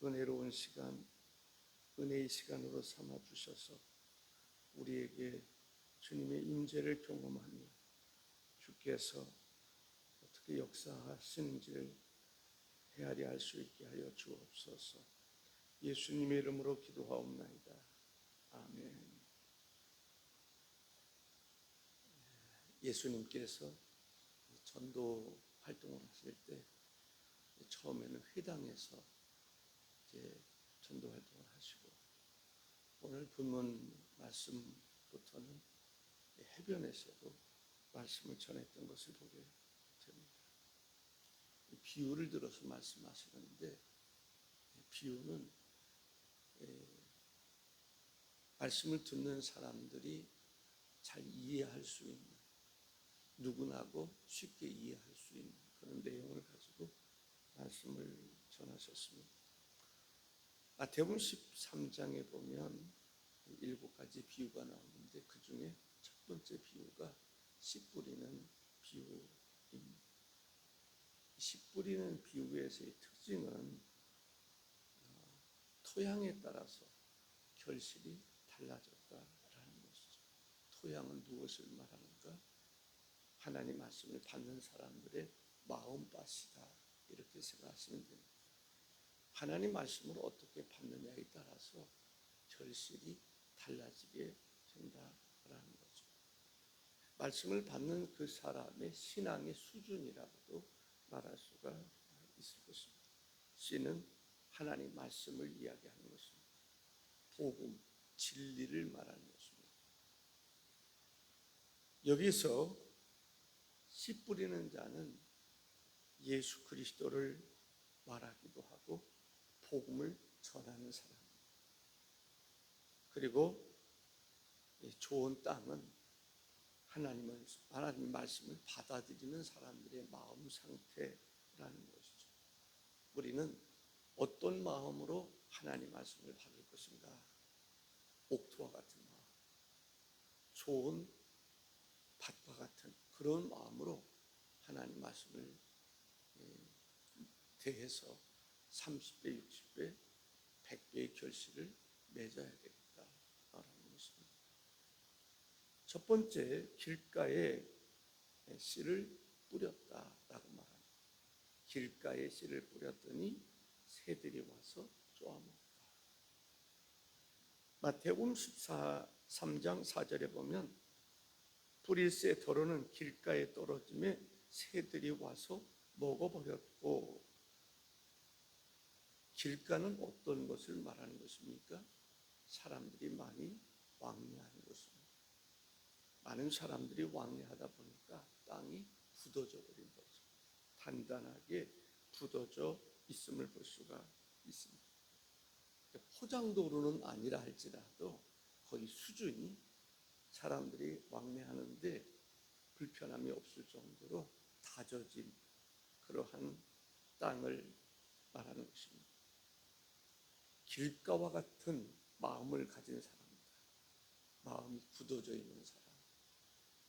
은혜로운 시간, 은혜의 시간으로 삼아 주셔서 우리에게 주님의 임재를 경험하며 주께서 어떻게 역사하시는지를 헤아려 알 수 있게 하여 주옵소서. 예수님의 이름으로 기도하옵나이다. 아멘. 예수님께서 전도 활동을 하실 때 처음에는 회당에서 이제 전도 활동을 하시고, 오늘 본문 말씀부터는 해변에서도 말씀을 전했던 것을 보게 됩니다. 비유를 들어서 말씀하시는데, 비유는 말씀을 듣는 사람들이 잘 이해할 수 있는, 누구나고 쉽게 이해할 수 있는 그런 내용을 가지고 말씀을 전하셨습니다. 마태복음 13장에 보면 7가지 비유가 나오는데, 그 중에 첫 번째 비유가 씨 뿌리는 비유입니다. 씨 뿌리는 비유에서의 특징은 토양에 따라서 결실이 달라졌다라는 것이죠. 토양은 무엇을 말하는가? 하나님 말씀을 받는 사람들의 마음밭이다, 이렇게 생각하시면 됩니다. 하나님 말씀을 어떻게 받느냐에 따라서 결실이 달라지게 된다라는 거죠. 말씀을 받는 그 사람의 신앙의 수준이라고도 말할 수가 있을 것입니다. 씨는 하나님 말씀을 이야기하는 것입니다. 복음, 진리를 말하는 것입니다. 여기서 씨 뿌리는 자는 예수 그리스도를 말하기도 하고 복음을 전하는 사람입니다. 그리고 좋은 땅은 하나님 말씀을 받아들이는 사람들의 마음 상태라는 것이죠. 우리는 어떤 마음으로 하나님 말씀을 받을 것인가? 옥토와 같은 마음, 좋은 밭과 같은 그런 마음으로 하나님 말씀을 대해서 30배, 60배, 100배의 결실을 맺어야 되겠다라는 것입니다. 첫 번째, 길가에 씨를 뿌렸다라고 말합니다. 길가에 씨를 뿌렸더니 새들이 와서 쪼아먹었다. 마태복음 13장 4절에 보면 뿌릴새 더러는 길가에 떨어짐에 새들이 와서 먹어버렸고, 길가는 어떤 것을 말하는 것입니까? 사람들이 많이 왕래하는 것입니다. 많은 사람들이 왕래하다 보니까 땅이 굳어져 버린 거죠. 단단하게 굳어져 있음을 볼 수가 있습니다. 포장도로는 아니라 할지라도 거의 수준이 사람들이 왕래하는데 불편함이 없을 정도로 다져진 그러한 땅을 말하는 것입니다. 길가와 같은 마음을 가진 사람들, 마음이 굳어져 있는 사람,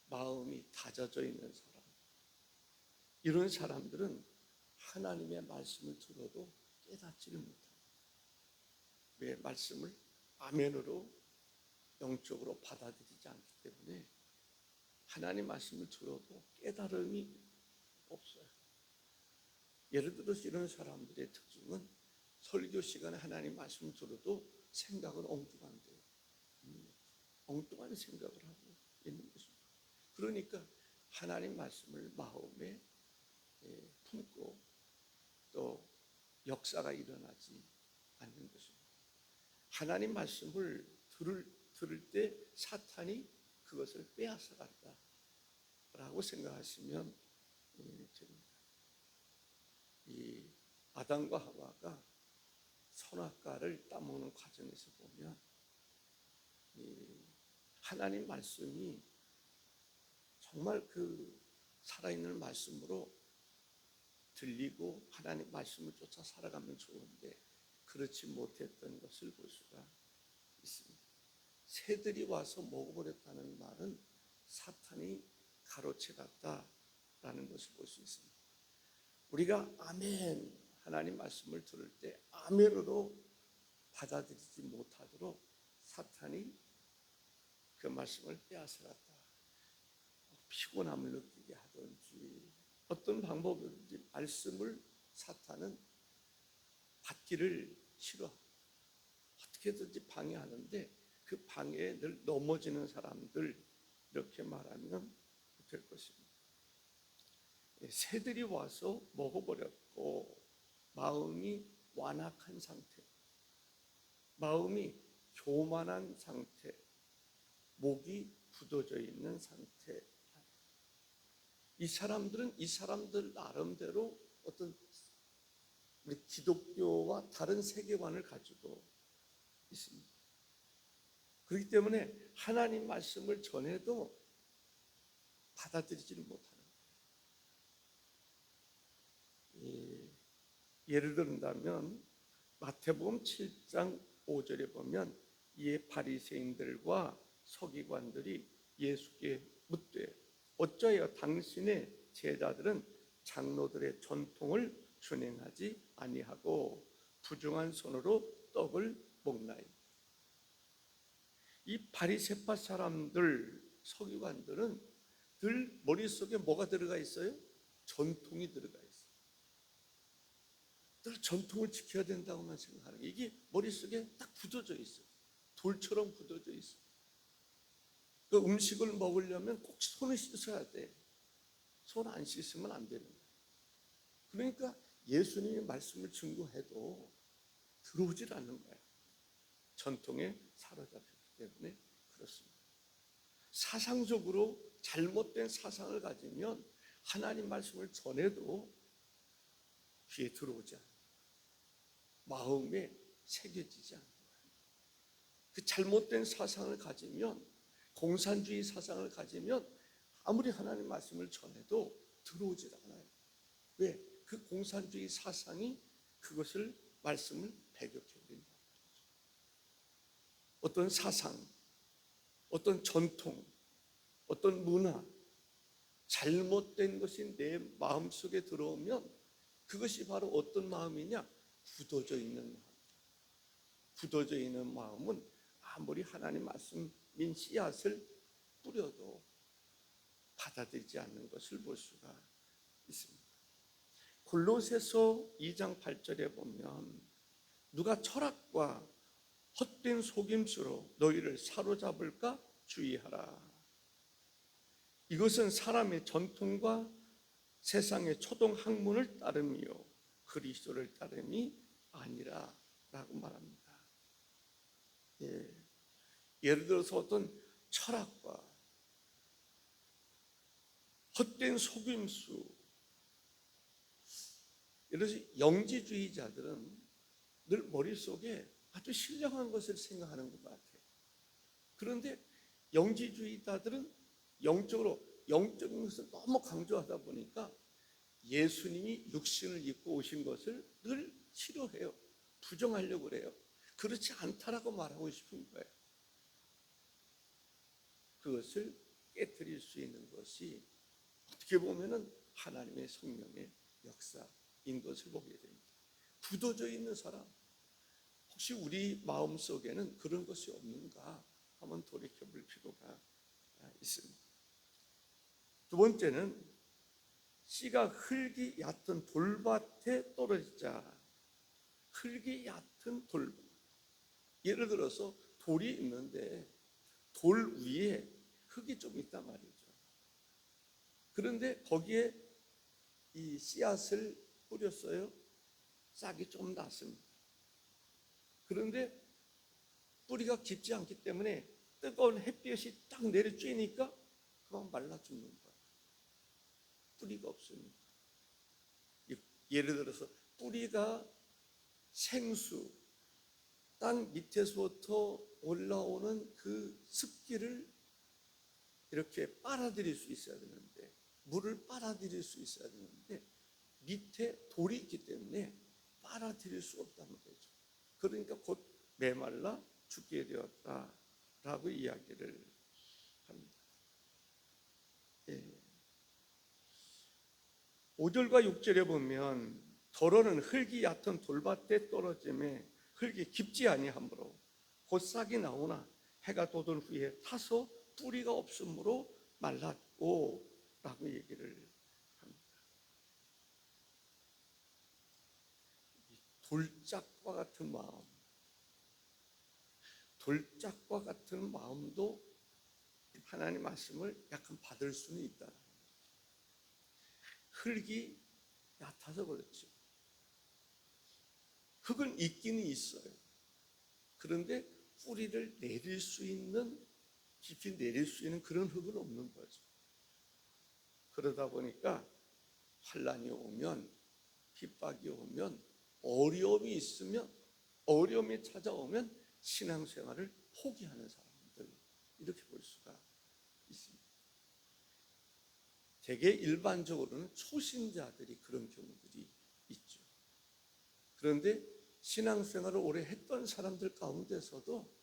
마음이 다져져 있는 사람, 이런 사람들은 하나님의 말씀을 들어도 깨닫지를 못합니다. 왜? 말씀을 아멘으로 영적으로 받아들이지 않기 때문에 하나님 말씀을 들어도 깨달음이 없어요. 예를 들어서 이런 사람들의 특징은 설교 시간에 하나님 말씀을 들어도 생각은 엉뚱한데, 엉뚱한 생각을 하고 있는 것입니다. 그러니까 하나님 말씀을 마음에 품고 또 역사가 일어나지 않는 것입니다. 하나님 말씀을 들을 때 사탄이 그것을 빼앗아 간다라고 생각하시면 됩니다. 이 아담과 하와가 선악과를 따먹는 과정에서 보면 하나님 말씀이 정말 그 살아있는 말씀으로 들리고 하나님 말씀을 쫓아 살아가면 좋은데 그렇지 못했던 것을 볼 수가 있습니다. 새들이 와서 먹어버렸다는 말은 사탄이 가로채갔다라는 것을 볼 수 있습니다. 우리가 아멘 하나님 말씀을 들을 때 마음으로 받아들이지 못하도록 사탄이 그 말씀을 빼앗아갔다. 피곤함을 느끼게 하든지 어떤 방법이든지 말씀을 사탄은 받기를 싫어하고 어떻게든지 방해하는데 그 방해에 늘 넘어지는 사람들, 이렇게 말하면 될 것입니다. 새들이 와서 먹어버렸고 마음이 완악한 상태, 마음이 교만한 상태, 목이 굳어져 있는 상태. 이 사람들은 이 사람들 나름대로 어떤 우리 기독교와 다른 세계관을 가지고 있습니다. 그렇기 때문에 하나님 말씀을 전해도 받아들이지를 못하는 거예요. 예를 든다면 마태복음 7장 5절에 보면 이에 바리새인들과 서기관들이 예수께 묻되 어쩌여 당신의 제자들은 장로들의 전통을 준행하지 아니하고 부정한 손으로 떡을 먹나이. 이 바리새파 사람들, 서기관들은 늘 머릿속에 뭐가 들어가 있어요? 전통이 들어가 있어요. 늘 전통을 지켜야 된다고만 생각하는 게 이게 머릿속에 딱 굳어져 있어요. 돌처럼 굳어져 있어요. 그 음식을 먹으려면 꼭 손을 씻어야 돼. 손 안 씻으면 안 되는 거예요. 그러니까 예수님이 말씀을 증거해도 들어오질 않는 거예요. 전통에 사로잡혔기 때문에 그렇습니다. 사상적으로 잘못된 사상을 가지면 하나님 말씀을 전해도 귀에 들어오지 않아요. 마음에 새겨지지 않는 거예요. 그 잘못된 사상을 가지면, 공산주의 사상을 가지면 아무리 하나님 말씀을 전해도 들어오질 않아요. 왜? 그 공산주의 사상이 그것을, 말씀을 배격해버린다. 어떤 사상, 어떤 전통, 어떤 문화, 잘못된 것이 내 마음속에 들어오면 그것이 바로 어떤 마음이냐? 굳어져 있는 마음. 굳어져 있는 마음은 아무리 하나님 말씀인 씨앗을 뿌려도 받아들이지 않는 것을 볼 수가 있습니다. 골로새서 2장 8절에 보면 누가 철학과 헛된 속임수로 너희를 사로잡을까 주의하라. 이것은 사람의 전통과 세상의 초동 학문을 따름이요 그리스도를 따름이 아니라 라고 말합니다. 예를 들어서 어떤 철학과 헛된 속임수, 예를 들어서 영지주의자들은 늘 머릿속에 아주 신령한 것을 생각하는 것 같아요. 그런데 영지주의자들은 영적인 것을 너무 강조하다 보니까 예수님이 육신을 입고 오신 것을 늘 싫어해요. 부정하려고 그래요. 그렇지 않다라고 말하고 싶은 거예요. 그것을 깨트릴 수 있는 것이 어떻게 보면은 하나님의 성령의 역사인 것을 보게 됩니다. 굳어져 있는 사람, 혹시 우리 마음속에는 그런 것이 없는가 한번 돌이켜볼 필요가 있습니다. 두 번째는 씨가 흙이 얕은 돌밭에 떨어지자. 흙이 얕은 돌밭. 예를 들어서 돌이 있는데 돌 위에 흙이 좀 있단 말이죠. 그런데 거기에 이 씨앗을 뿌렸어요. 싹이 좀 났습니다. 그런데 뿌리가 깊지 않기 때문에 뜨거운 햇볕이 딱 내려쬐니까 그만 말라 죽는 거예요. 뿌리가 없으니까. 예를 들어서 뿌리가 생수, 땅 밑에서부터 올라오는 그 습기를 이렇게 빨아들일 수 있어야 되는데, 물을 빨아들일 수 있어야 되는데 밑에 돌이 있기 때문에 빨아들일 수 없다는 거죠. 그러니까 곧 메말라 죽게 되었다라고 이야기를 합니다. 5절과 6절에 보면 도로는 흙이 얕은 돌밭에 떨어짐에 흙이 깊지 아니하므로 곧 싹이 나오나 해가 돋은 후에 타서 뿌리가 없으므로 말랐고 라고 얘기를 합니다. 돌짝과 같은 마음, 돌짝과 같은 마음도 하나님 말씀을 약간 받을 수는 있다. 흙이 얕아서 그렇죠. 흙은 있기는 있어요. 그런데 뿌리를 내릴 수 있는, 깊이 내릴 수 있는 그런 흙은 없는 거죠. 그러다 보니까 환난이 오면, 핍박이 오면, 어려움이 있으면, 어려움이 찾아오면 신앙생활을 포기하는 사람들, 이렇게 볼 수가 있습니다. 되게 일반적으로는 초신자들이 그런 경우들이 있죠. 그런데 신앙생활을 오래 했던 사람들 가운데서도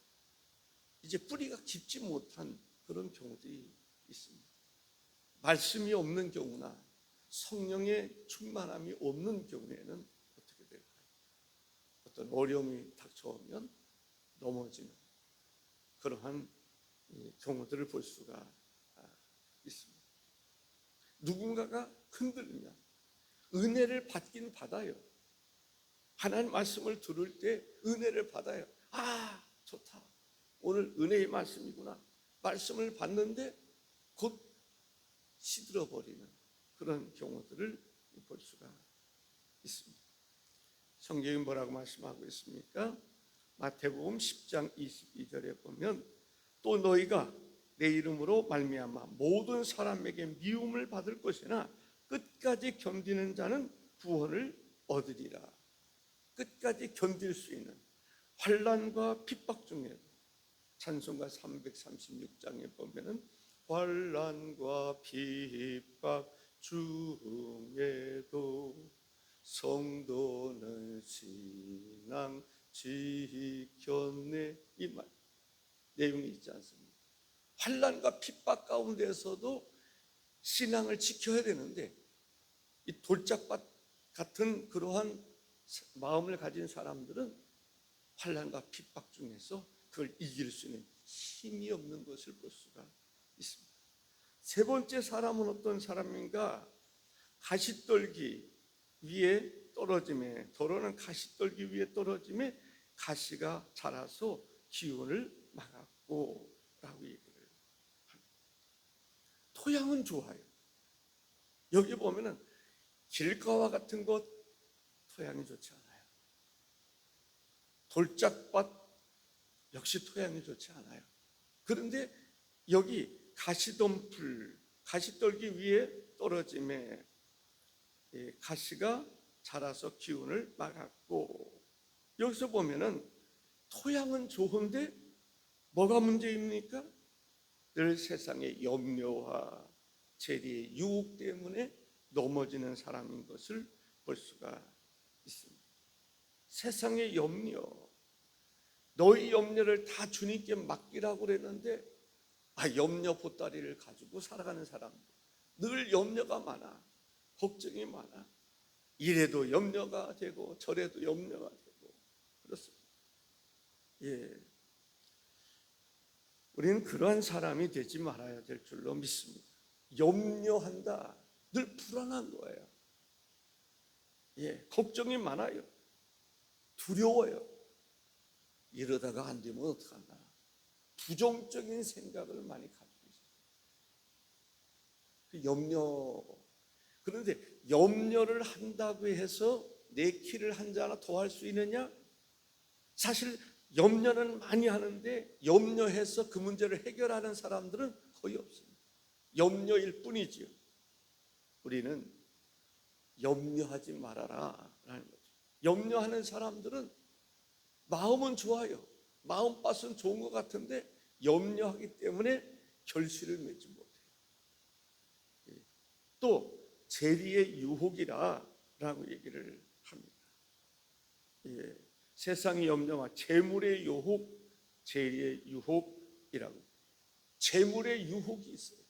이제 뿌리가 깊지 못한 그런 경우들이 있습니다. 말씀이 없는 경우나 성령의 충만함이 없는 경우에는 어떻게 될까요? 어떤 어려움이 닥쳐오면 넘어지는 그러한 경우들을 볼 수가 있습니다. 누군가가 흔들리면 은혜를 받긴 받아요. 하나님 말씀을 들을 때 은혜를 받아요. 아, 좋다. 오늘 은혜의 말씀이구나. 말씀을 받는데 곧 시들어버리는 그런 경우들을 볼 수가 있습니다. 성경이 뭐라고 말씀하고 있습니까? 마태복음 10장 22절에 보면 또 너희가 내 이름으로 말미암아 모든 사람에게 미움을 받을 것이나 끝까지 견디는 자는 구원을 얻으리라. 끝까지 견딜 수 있는 환난과 핍박 중에 찬송가 336장에 보면은 환난과 핍박 중에도 성도는 신앙 지켰네, 이 말 내용이 있지 않습니까? 환난과 핍박 가운데서도 신앙을 지켜야 되는데 이 돌짝밭 같은 그러한 마음을 가진 사람들은 환난과 핍박 중에서 그걸 이길 수 있는 힘이 없는 것을 볼 수가 있습니다. 세 번째 사람은 어떤 사람인가? 가시떨기 위에 떨어짐에, 도로는 가시떨기 위에 떨어짐에 가시가 자라서 기운을 막았고 라고 얘기를 합니다. 토양은 좋아요. 여기 보면은 길가와 같은 곳 토양이 좋지 않아요. 돌짝밭 역시 토양이 좋지 않아요. 그런데 여기 가시덤불, 가시떨기 위에 떨어짐에 가시가 자라서 기운을 막았고, 여기서 보면은 토양은 좋은데 뭐가 문제입니까? 늘 세상의 염려와 재리의 유혹 때문에 넘어지는 사람인 것을 볼 수가 있습니다. 세상의 염려, 너희 염려를 다 주님께 맡기라고 그랬는데 염려 보따리를 가지고 살아가는 사람들, 늘 염려가 많아, 걱정이 많아. 이래도 염려가 되고 저래도 염려가 되고 그렇습니다. 우리는 그러한 사람이 되지 말아야 될 줄로 믿습니다. 염려한다, 늘 불안한 거예요. 걱정이 많아요. 두려워요. 이러다가 안 되면 어떡하나. 부정적인 생각을 많이 가지고 있어요. 그 염려. 그런데 염려를 한다고 해서 내 키를 한 자 하나 더 할 수 있느냐? 사실 염려는 많이 하는데 염려해서 그 문제를 해결하는 사람들은 거의 없습니다. 염려일 뿐이지요. 우리는 염려하지 말아라 라는 거죠. 염려하는 사람들은 마음은 좋아요. 마음밭은 좋은 것 같은데 염려하기 때문에 결실을 맺지 못해요. 또 재리의 유혹이라 라고 얘기를 합니다. 세상의 염려와 재물의 유혹, 재리의 유혹이라고. 재물의 유혹이 있어요.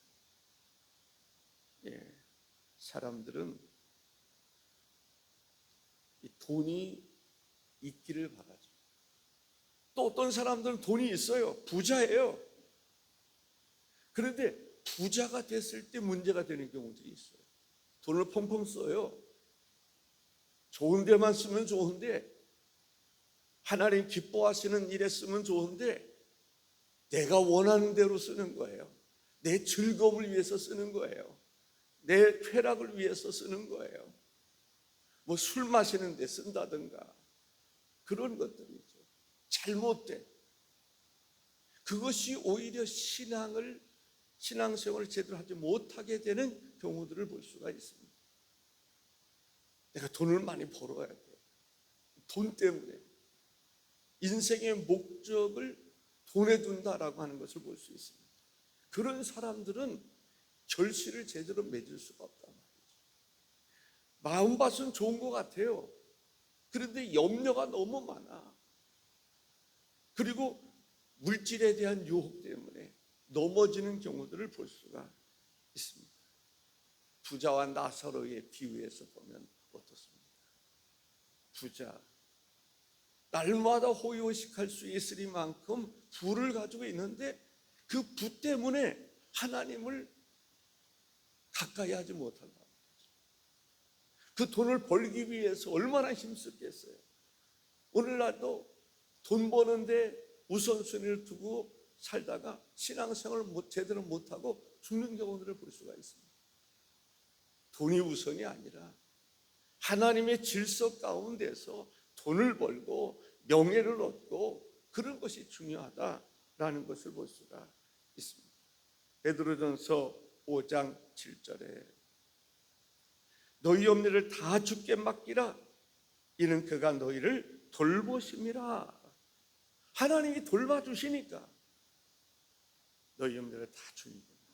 사람들은 이 돈이 있기를 바라죠. 또 어떤 사람들은 돈이 있어요. 부자예요. 그런데 부자가 됐을 때 문제가 되는 경우들이 있어요. 돈을 펑펑 써요. 좋은 데만 쓰면 좋은데, 하나님 기뻐하시는 일에 쓰면 좋은데, 내가 원하는 대로 쓰는 거예요. 내 즐거움을 위해서 쓰는 거예요. 내 쾌락을 위해서 쓰는 거예요. 뭐 술 마시는 데 쓴다든가 그런 것들이죠. 잘못된, 그것이 오히려 신앙생활을 제대로 하지 못하게 되는 경우들을 볼 수가 있습니다. 내가 돈을 많이 벌어야 돼. 돈 때문에 인생의 목적을 돈에 둔다라고 하는 것을 볼 수 있습니다. 그런 사람들은 결실을 제대로 맺을 수가 없단 말이죠. 마음밭은 좋은 것 같아요. 그런데 염려가 너무 많아. 그리고 물질에 대한 유혹 때문에 넘어지는 경우들을 볼 수가 있습니다. 부자와 나사로의 비유에서 보면 어떻습니까? 부자, 날마다 호의호식할 수 있으리만큼 부를 가지고 있는데 그 부 때문에 하나님을 가까이 하지 못한다. 그 돈을 벌기 위해서 얼마나 힘쓰겠어요. 오늘날도 돈 버는데 우선순위를 두고 살다가 신앙생활을 제대로 못하고 죽는 경우들을 볼 수가 있습니다. 돈이 우선이 아니라 하나님의 질서 가운데서 돈을 벌고 명예를 얻고 그런 것이 중요하다라는 것을 볼 수가 있습니다. 베드로전서 5장 7절에 너희 염려를 다 주께 맡기라. 이는 그가 너희를 돌보심이라. 하나님이 돌봐주시니까 너희 염려를 다 주님께 맡기라.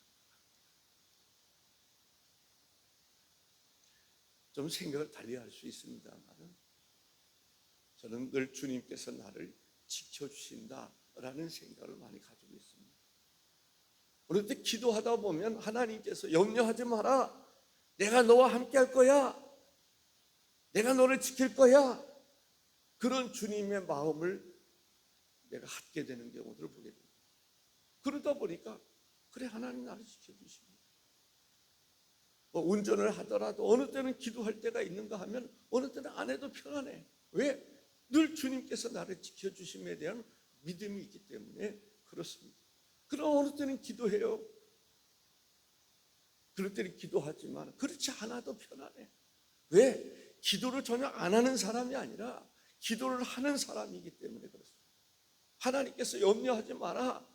좀 생각을 달리할 수 있습니다만 저는 늘 주님께서 나를 지켜주신다라는 생각을 많이 가지고 있습니다. 어느 때 기도하다 보면 하나님께서 염려하지 마라. 내가 너와 함께 할 거야. 내가 너를 지킬 거야. 그런 주님의 마음을 내가 갖게 되는 경우들을 보게 됩니다. 그러다 보니까 그래 하나님 나를 지켜주십니다. 뭐 운전을 하더라도 어느 때는 기도할 때가 있는가 하면 어느 때는 안 해도 편안해. 왜? 늘 주님께서 나를 지켜주심에 대한 믿음이 있기 때문에 그렇습니다. 그럼 어느 때는 기도해요. 그럴 때는 기도하지만 그렇지 않아도 편안해. 왜? 기도를 전혀 안 하는 사람이 아니라 기도를 하는 사람이기 때문에 그렇습니다. 하나님께서 염려하지 마라.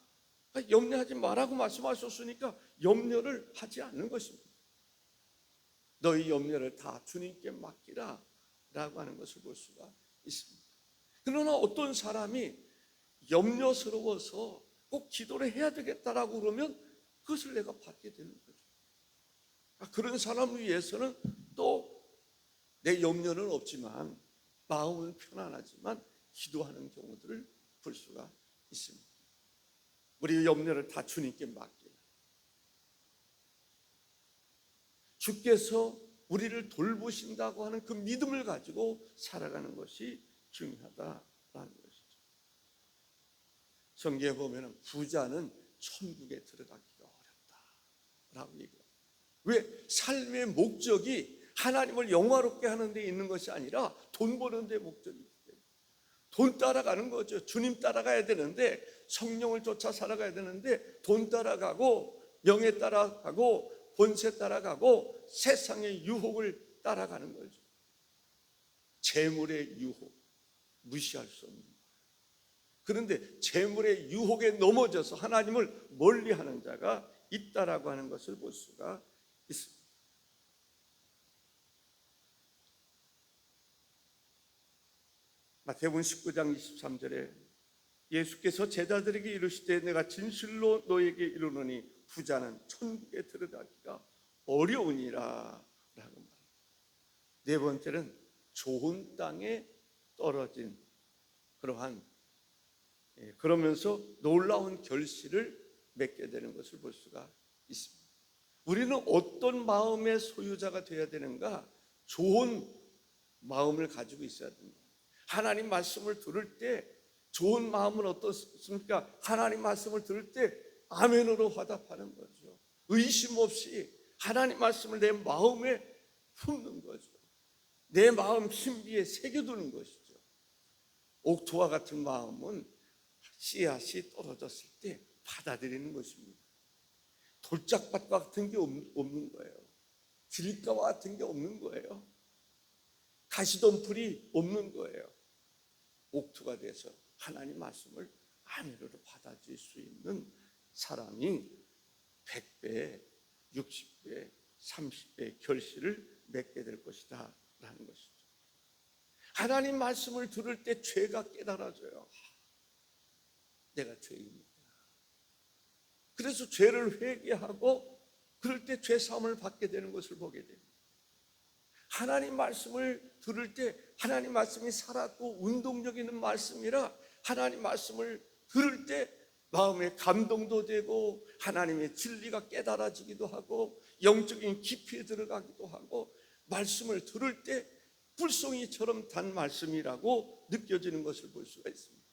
염려하지 마라고 말씀하셨으니까 염려를 하지 않는 것입니다. 너희 염려를 다 주님께 맡기라 라고 하는 것을 볼 수가 있습니다. 그러나 어떤 사람이 염려스러워서 꼭 기도를 해야 되겠다라고 그러면 그것을 내가 받게 되는 거죠. 그런 사람을 위해서는 또 내 염려는 없지만 마음은 편안하지만 기도하는 경우들을 볼 수가 있습니다. 우리 염려를 다 주님께 맡기라. 주께서 우리를 돌보신다고 하는 그 믿음을 가지고 살아가는 것이 중요하다라는 것이죠. 성경에 보면 부자는 천국에 들어가기가 어렵다라고 얘기합니다. 왜? 삶의 목적이 하나님을 영화롭게 하는 데 있는 것이 아니라 돈 버는 데 목적이 있기 때문에 돈 따라가는 거죠. 주님 따라가야 되는데 성령을 쫓아 살아가야 되는데 돈 따라가고 명예 따라가고 권세 따라가고 세상의 유혹을 따라가는 거죠. 재물의 유혹 무시할 수 없는 거예요. 그런데 재물의 유혹에 넘어져서 하나님을 멀리하는 자가 있다라고 하는 것을 볼 수가 있습니다. 마태복음 19장 23절에 예수께서 제자들에게 이르시되 내가 진실로 너에게 이르노니 부자는 천국에 들어가기가 어려우니라 라고 말합니다. 네 번째는 좋은 땅에 떨어진 그러면서 놀라운 결실을 맺게 되는 것을 볼 수가 있습니다. 우리는 어떤 마음의 소유자가 되어야 되는가? 좋은 마음을 가지고 있어야 됩니다. 하나님 말씀을 들을 때 좋은 마음은 어떻습니까? 하나님 말씀을 들을 때 아멘으로 화답하는 거죠. 의심 없이 하나님 말씀을 내 마음에 품는 거죠. 내 마음 신비에 새겨두는 것이죠. 옥토와 같은 마음은 씨앗이 떨어졌을 때 받아들이는 것입니다. 돌짝밭과 같은 게 없는 거예요. 들가와 같은 게 없는 거예요. 가시덤불이 없는 거예요. 옥토가 돼서 하나님 말씀을 아멘으로 받아들일 수 있는 사람이 100배, 60배, 30배의 결실을 맺게 될 것이다 라는 것이죠. 하나님 말씀을 들을 때 죄가 깨달아져요. 내가 죄인이다. 그래서 죄를 회개하고 그럴 때 죄사함을 받게 되는 것을 보게 됩니다. 하나님 말씀을 들을 때 하나님 말씀이 살았고 운동력 있는 말씀이라 하나님 말씀을 들을 때 마음에 감동도 되고 하나님의 진리가 깨달아지기도 하고 영적인 깊이에 들어가기도 하고 말씀을 들을 때 불송이처럼 단 말씀이라고 느껴지는 것을 볼 수가 있습니다.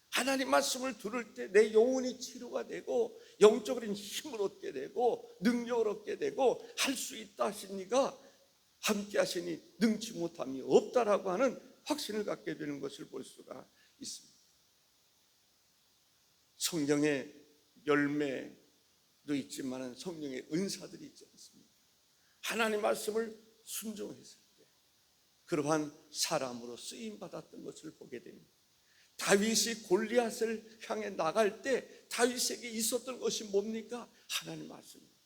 하나님 말씀을 들을 때 내 영혼이 치료가 되고 영적인 힘을 얻게 되고 능력을 얻게 되고 할 수 있다 하시니까 함께 하시니 능치 못함이 없다라고 하는 확신을 갖게 되는 것을 볼 수가 있습니다. 성령의 열매도 있지만 성령의 은사들이 있지 않습니까? 하나님 말씀을 순종했을 때 그러한 사람으로 쓰임받았던 것을 보게 됩니다. 다윗이 골리앗을 향해 나갈 때 다윗에게 있었던 것이 뭡니까? 하나님 말씀입니다.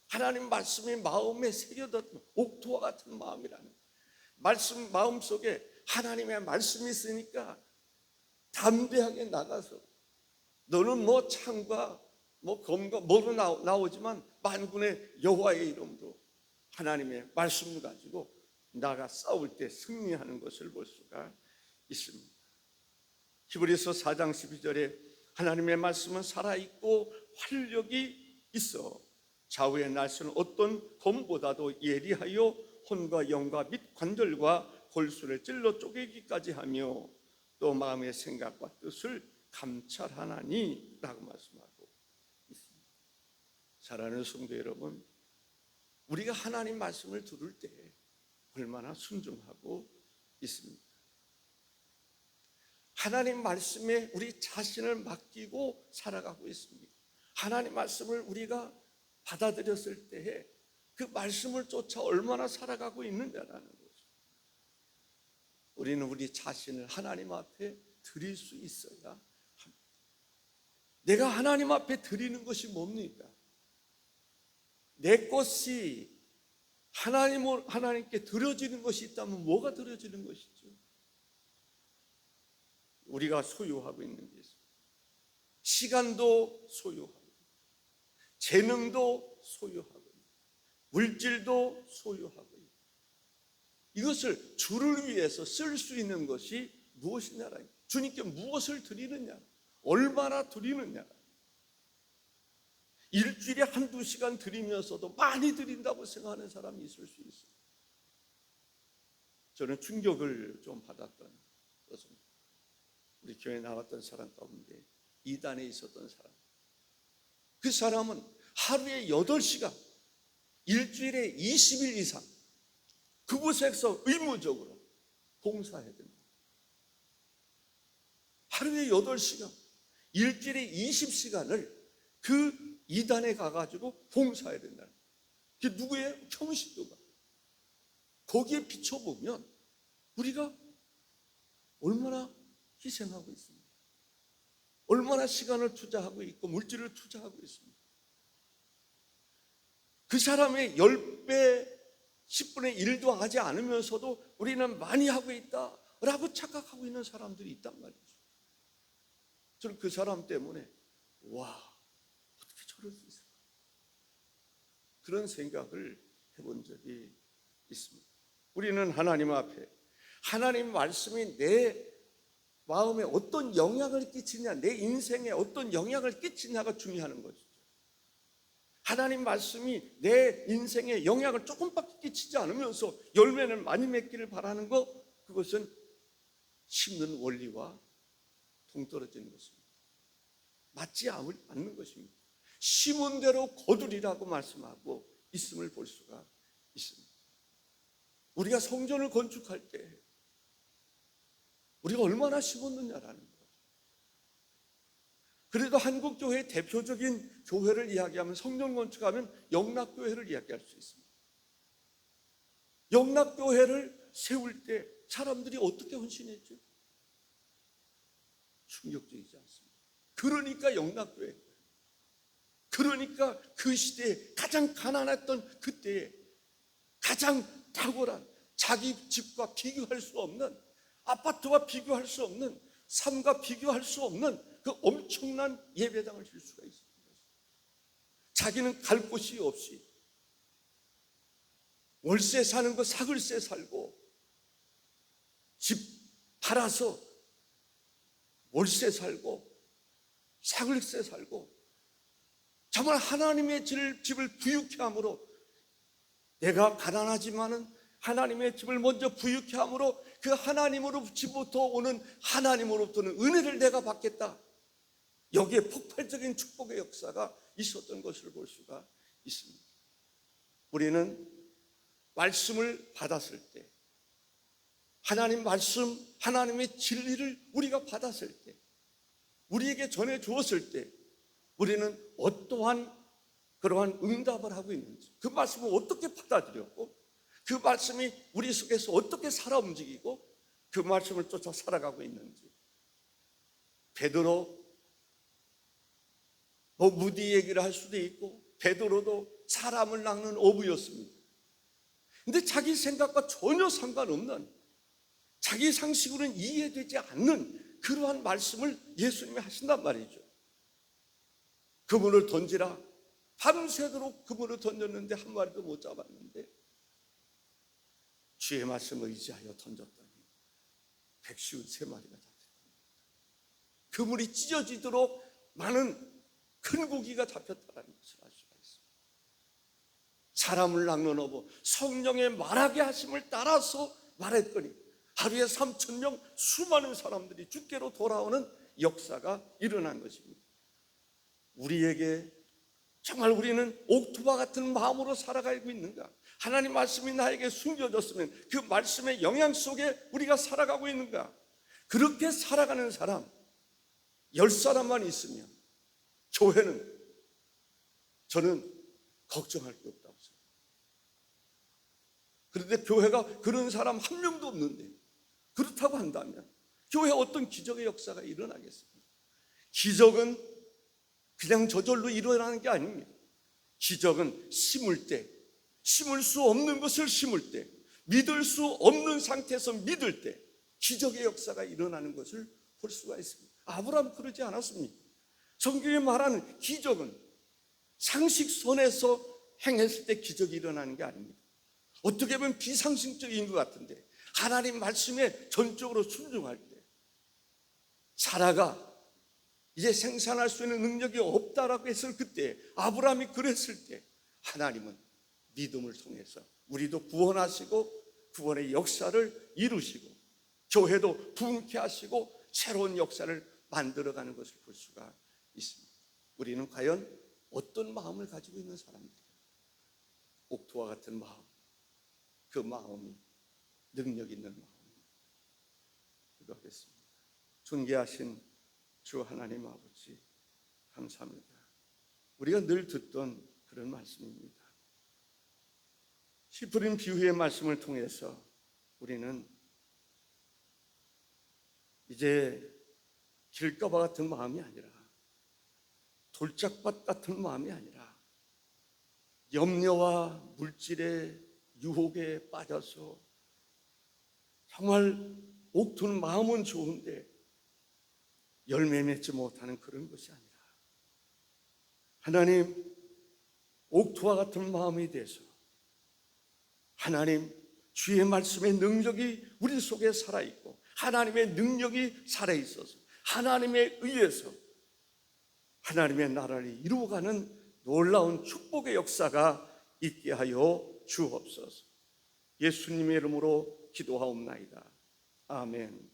하나님 말씀이 마음에 새겨졌던 옥토와 같은 마음이라는 말씀, 마음속에 하나님의 말씀이 있으니까 담대하게 나가서 너는 뭐 창과 뭐 검과 뭐로 나오지만 만군의 여호와의 이름으로 하나님의 말씀을 가지고 나가 싸울 때 승리하는 것을 볼 수가 있습니다. 히브리서 4장 12절에 하나님의 말씀은 살아있고 활력이 있어 좌우의 날씨는 어떤 검보다도 예리하여 혼과 영과 및 관절과 골수를 찔러 쪼개기까지 하며 또 마음의 생각과 뜻을 감찰하나니 라고 말씀하고 있습니다. 사랑하는 성도 여러분, 우리가 하나님 말씀을 들을 때 얼마나 순종하고 있습니까? 하나님 말씀에 우리 자신을 맡기고 살아가고 있습니다. 하나님 말씀을 우리가 받아들였을 때에 그 말씀을 쫓아 얼마나 살아가고 있느냐라는 거죠. 우리는 우리 자신을 하나님 앞에 드릴 수 있어야 합니다. 내가 하나님 앞에 드리는 것이 뭡니까? 내 것이 하나님께 드려지는 것이 있다면 뭐가 드려지는 것이죠? 우리가 소유하고 있는 게 있습니다. 시간도 소유하고 재능도 소유하고 물질도 소유하고 이것을 주를 위해서 쓸 수 있는 것이 무엇이냐라. 주님께 무엇을 드리느냐, 얼마나 드리느냐. 일주일에 한두 시간 드리면서도 많이 드린다고 생각하는 사람이 있을 수 있어요. 저는 충격을 좀 받았던 것은 우리 교회에 나왔던 사람 가운데 이단에 있었던 사람, 그 사람은 하루에 8시간 일주일에 20일 이상 그곳에서 의무적으로 봉사해야 됩니다. 하루에 8시간 일주일에 20시간을 그 이단에 가가지고 봉사해야 된다. 그게 누구예요? 평신도가. 거기에 비춰보면 우리가 얼마나 희생하고 있습니다. 얼마나 시간을 투자하고 있고 물질을 투자하고 있습니다. 그 사람의 10배 10분의 1도 하지 않으면서도 우리는 많이 하고 있다라고 착각하고 있는 사람들이 있단 말이죠. 저는 그 사람 때문에 어떻게 저럴 수 있을까? 그런 생각을 해본 적이 있습니다. 우리는 하나님 앞에 하나님 말씀이 내 마음에 어떤 영향을 끼치냐, 내 인생에 어떤 영향을 끼치냐가 중요한 것이죠. 하나님 말씀이 내 인생에 영향을 조금밖에 끼치지 않으면서 열매는 많이 맺기를 바라는 것, 그것은 심는 원리와 동떨어지는 것입니다. 맞지 않는 것입니다. 심은 대로 거두리라고 말씀하고 있음을 볼 수가 있습니다. 우리가 성전을 건축할 때 우리가 얼마나 심었느냐라는 거죠. 그래도 한국 교회의 대표적인 교회를 이야기하면, 성전 건축하면 영락교회를 이야기할 수 있습니다. 영락교회를 세울 때 사람들이 어떻게 헌신했죠? 충격적이지 않습니다. 그러니까 영락교회, 그러니까 그 시대에 가장 가난했던 그때에 가장 탁월한, 자기 집과 비교할 수 없는, 아파트와 비교할 수 없는, 삶과 비교할 수 없는 그 엄청난 예배당을 질 수가 있습니다. 자기는 갈 곳이 없이 월세 사는 거 사글세 살고, 집 팔아서 월세 살고 사글세 살고, 정말 하나님의 집을 부유케 함으로, 내가 가난하지만은 하나님의 집을 먼저 부유케 함으로 그 하나님으로부터 오는, 하나님으로부터는 은혜를 내가 받겠다, 여기에 폭발적인 축복의 역사가 있었던 것을 볼 수가 있습니다. 우리는 말씀을 받았을 때, 하나님 말씀, 하나님의 진리를 우리가 받았을 때, 우리에게 전해 주었을 때, 우리는 어떠한 그러한 응답을 하고 있는지, 그 말씀을 어떻게 받아들였고, 그 말씀이 우리 속에서 어떻게 살아 움직이고, 그 말씀을 쫓아 살아가고 있는지. 베드로 무디 얘기를 할 수도 있고, 베드로도 사람을 낚는 어부였습니다. 근데 자기 생각과 전혀 상관없는, 자기 상식으로는 이해되지 않는 그러한 말씀을 예수님이 하신단 말이죠. 그물을 던지라, 밤새도록 그물을 던졌는데 한 마리도 못 잡았는데, 주의 말씀을 의지하여 던졌더니 153마리가 잡혔다. 그물이 찢어지도록 많은 큰 고기가 잡혔다는 것을 알 수가 있습니다. 사람을 낚는 어부, 성령의 말하게 하심을 따라서 말했더니 하루에 3,000명, 수많은 사람들이 주께로 돌아오는 역사가 일어난 것입니다. 우리에게 정말 우리는 옥토바 같은 마음으로 살아가고 있는가? 하나님 말씀이 나에게 숨겨졌으면 그 말씀의 영향 속에 우리가 살아가고 있는가? 그렇게 살아가는 사람 10사람만 있으면 교회는, 저는 걱정할 게 없다고 생각합니다. 그런데 교회가 그런 사람 한 명도 없는데, 그렇다고 한다면 교회에 어떤 기적의 역사가 일어나겠습니까? 기적은 그냥 저절로 일어나는 게 아닙니다. 기적은 심을 때, 심을 수 없는 것을 심을 때, 믿을 수 없는 상태에서 믿을 때 기적의 역사가 일어나는 것을 볼 수가 있습니다. 아브라함 그러지 않았습니까? 성경이 말하는 기적은 상식선에서 행했을 때 기적이 일어나는 게 아닙니다. 어떻게 보면 비상식적인 것 같은데, 하나님 말씀에 전적으로 순종할 때, 사라가 이제 생산할 수 있는 능력이 없다라고 했을 그때, 아브라함이 그랬을 때, 하나님은 믿음을 통해서 우리도 구원하시고 구원의 역사를 이루시고 교회도 부흥케 하시고 새로운 역사를 만들어가는 것을 볼 수가 있습니다. 우리는 과연 어떤 마음을 가지고 있는 사람들이에요? 옥토와 같은 마음, 그 마음이 능력 있는 마음입니다. 기도하겠습니다. 존귀하신 주 하나님 아버지, 감사합니다. 우리가 늘 듣던 그런 말씀입니다. 시프림 비유의 말씀을 통해서 우리는 이제 길가바 같은 마음이 아니라, 돌짝밭 같은 마음이 아니라, 염려와 물질의 유혹에 빠져서 정말 옥토는 마음은 좋은데 열매 맺지 못하는 그런 것이 아니라, 하나님 옥토와 같은 마음이 돼서 하나님 주의 말씀의 능력이 우리 속에 살아있고, 하나님의 능력이 살아있어서 하나님에 의해서 하나님의 나라를 이루어가는 놀라운 축복의 역사가 있게 하여 주옵소서. 예수님의 이름으로 기도하옵나이다. 아멘.